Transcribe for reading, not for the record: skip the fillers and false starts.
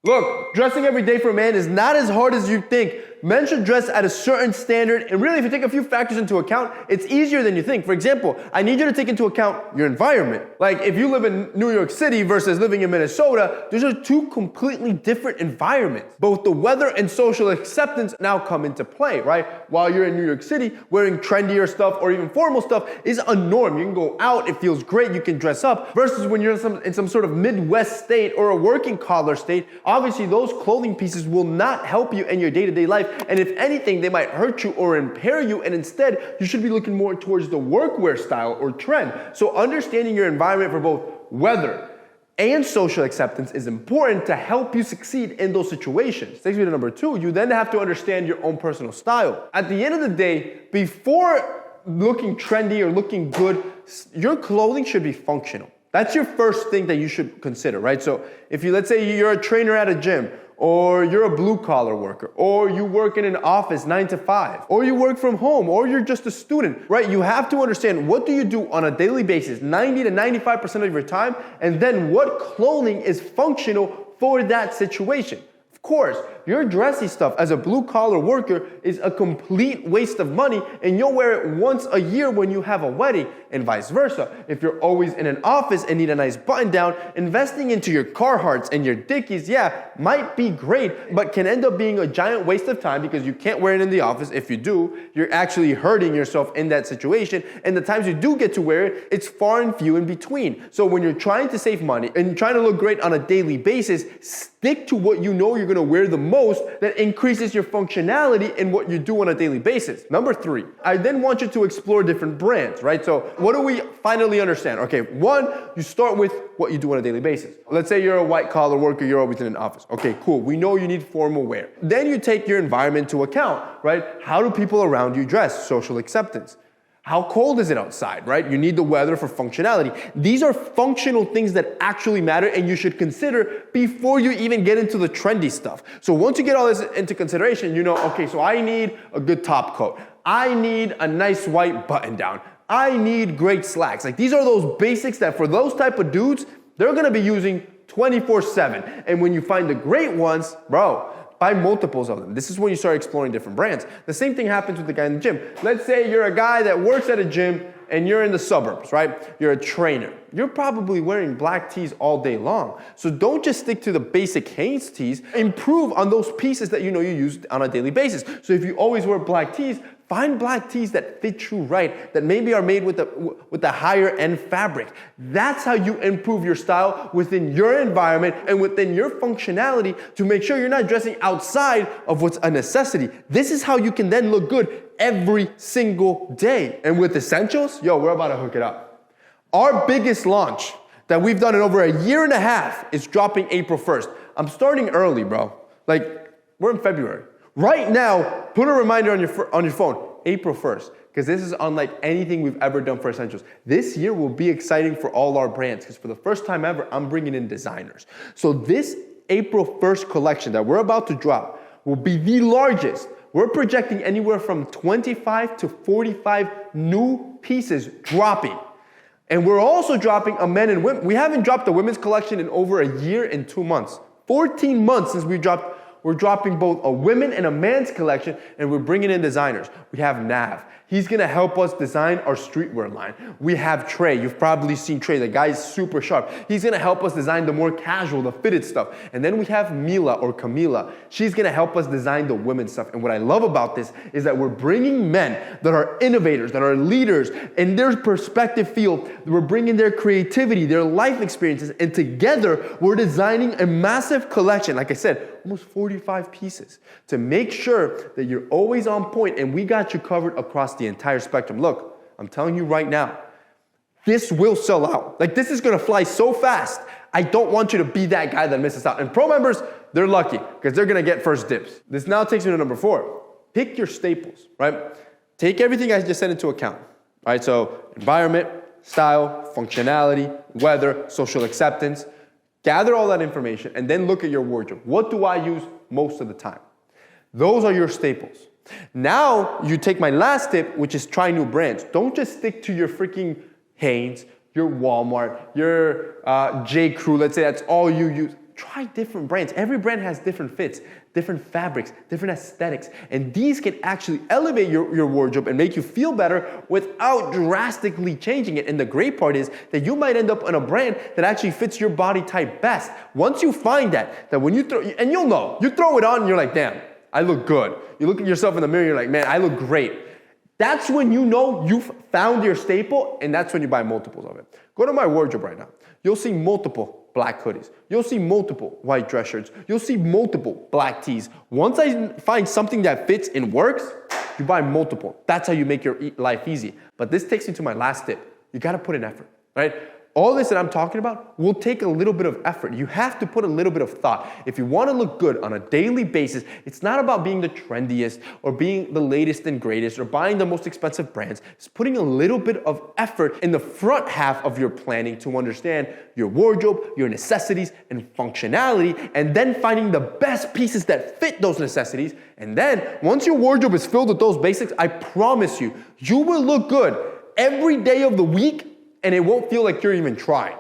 Look, dressing every day for a man is not as hard as you think. Men should dress at a certain standard, and really if you take a few factors into account, it's easier than you think. For example, I need you to take into account your environment. Like if you live in New York City versus living in Minnesota, those are two completely different environments. Both the weather and social acceptance now come into play, right? While you're in New York City, wearing trendier stuff or even formal stuff is a norm. You can go out, it feels great, you can dress up, versus when you're in some sort of Midwest state or a working collar state, obviously those clothing pieces will not help you in your day-to-day life. And if anything, they might hurt you or impair you, and instead, you should be looking more towards the workwear style or trend. So understanding your environment for both weather and social acceptance is important to help you succeed in those situations. Takes me to number 2, you then have to understand your own personal style. At the end of the day, before looking trendy or looking good, your clothing should be functional. That's your first thing that you should consider, right? So if let's say you're a trainer at a gym, or you're a blue-collar worker, or you work in an office 9 to 5, or you work from home, or you're just a student, right? You have to understand what do you do on a daily basis, 90 to 95% of your time, and then what clothing is functional for that situation. Of course, your dressy stuff as a blue-collar worker is a complete waste of money, and you'll wear it once a year when you have a wedding, and vice versa. If you're always in an office and need a nice button-down, investing into your Carhartts and your Dickies, might be great, but can end up being a giant waste of time because you can't wear it in the office. If you do, you're actually hurting yourself in that situation, and the times you do get to wear it, it's far and few in between. So when you're trying to save money and trying to look great on a daily basis, stick to what you know you're going to wear the most that increases your functionality in what you do on a daily basis. Number 3, I then want you to explore different brands, right? So what do we finally understand? Okay, 1, you start with what you do on a daily basis. Let's say you're a white collar worker, you're always in an office. Okay, cool. We know you need formal wear. Then you take your environment into account, right? How do people around you dress? Social acceptance. How cold is it outside, right? You need the weather for functionality. These are functional things that actually matter and you should consider before you even get into the trendy stuff. So once you get all this into consideration, you know, okay, so I need a good top coat. I need a nice white button down. I need great slacks. Like these are those basics that for those type of dudes, they're gonna be using 24/7. And when you find the great ones, bro, buy multiples of them. This is when you start exploring different brands. The same thing happens with the guy in the gym. Let's say you're a guy that works at a gym and you're in the suburbs, right? You're a trainer. You're probably wearing black tees all day long. So don't just stick to the basic Hanes tees. Improve on those pieces that you know you use on a daily basis. So if you always wear black tees, find black tees that fit you right, that maybe are made with the higher end fabric. That's how you improve your style within your environment and within your functionality to make sure you're not dressing outside of what's a necessity. This is how you can then look good every single day. And with essentials, we're about to hook it up. Our biggest launch that we've done in over a year and a half is dropping April 1st. I'm starting early, bro. Like, we're in February. Right now, put a reminder on your phone, April 1st, because this is unlike anything we've ever done for Essentials. This year will be exciting for all our brands, because for the first time ever, I'm bringing in designers. So this April 1st collection that we're about to drop will be the largest. We're projecting anywhere from 25 to 45 new pieces dropping. And we're also dropping a men and women. We haven't dropped a women's collection in over a year and 2 months. 14 months since we dropped. We're dropping both a women and a man's collection, and we're bringing in designers. We have Nav. He's gonna help us design our streetwear line. We have Trey. You've probably seen Trey. The guy's super sharp. He's gonna help us design the more casual, the fitted stuff. And then we have Mila or Camila. She's gonna help us design the women's stuff. And what I love about this is that we're bringing men that are innovators, that are leaders in their perspective field. We're bringing their creativity, their life experiences, and together we're designing a massive collection. Like I said, almost 45 pieces to make sure that you're always on point and we got you covered across the entire spectrum. Look, I'm telling you right now, this will sell out. Like this is gonna fly so fast. I don't want you to be that guy that misses out. And pro members, they're lucky because they're gonna get first dibs. This now takes me to number 4. Pick your staples, right? Take everything I just said into account, all right? So environment, style, functionality, weather, social acceptance. Gather all that information and then look at your wardrobe. What do I use most of the time? Those are your staples. Now you take my last tip, which is try new brands. Don't just stick to your freaking Hanes, your Walmart, your J. Crew. Let's say that's all you use. try different brands. Every brand has different fits, different fabrics, different aesthetics, and these can actually elevate your wardrobe and make you feel better without drastically changing it. And the great part is that you might end up on a brand that actually fits your body type best. Once you find that when you throw, and you'll know, you throw it on and you're like, damn, I look good. You look at yourself in the mirror, you're like, man, I look great. That's when you know you've found your staple, and that's when you buy multiples of it. Go to my wardrobe right now. You'll see multiple black hoodies. You'll see multiple white dress shirts. You'll see multiple black tees. Once I find something that fits and works, you buy multiple. That's how you make your life easy. But this takes me to my last tip. You gotta put in effort, right? All this that I'm talking about will take a little bit of effort. You have to put a little bit of thought. If you want to look good on a daily basis, it's not about being the trendiest or being the latest and greatest or buying the most expensive brands. It's putting a little bit of effort in the front half of your planning to understand your wardrobe, your necessities, and functionality, and then finding the best pieces that fit those necessities. And then, once your wardrobe is filled with those basics, I promise you, you will look good every day of the week, and it won't feel like you're even trying.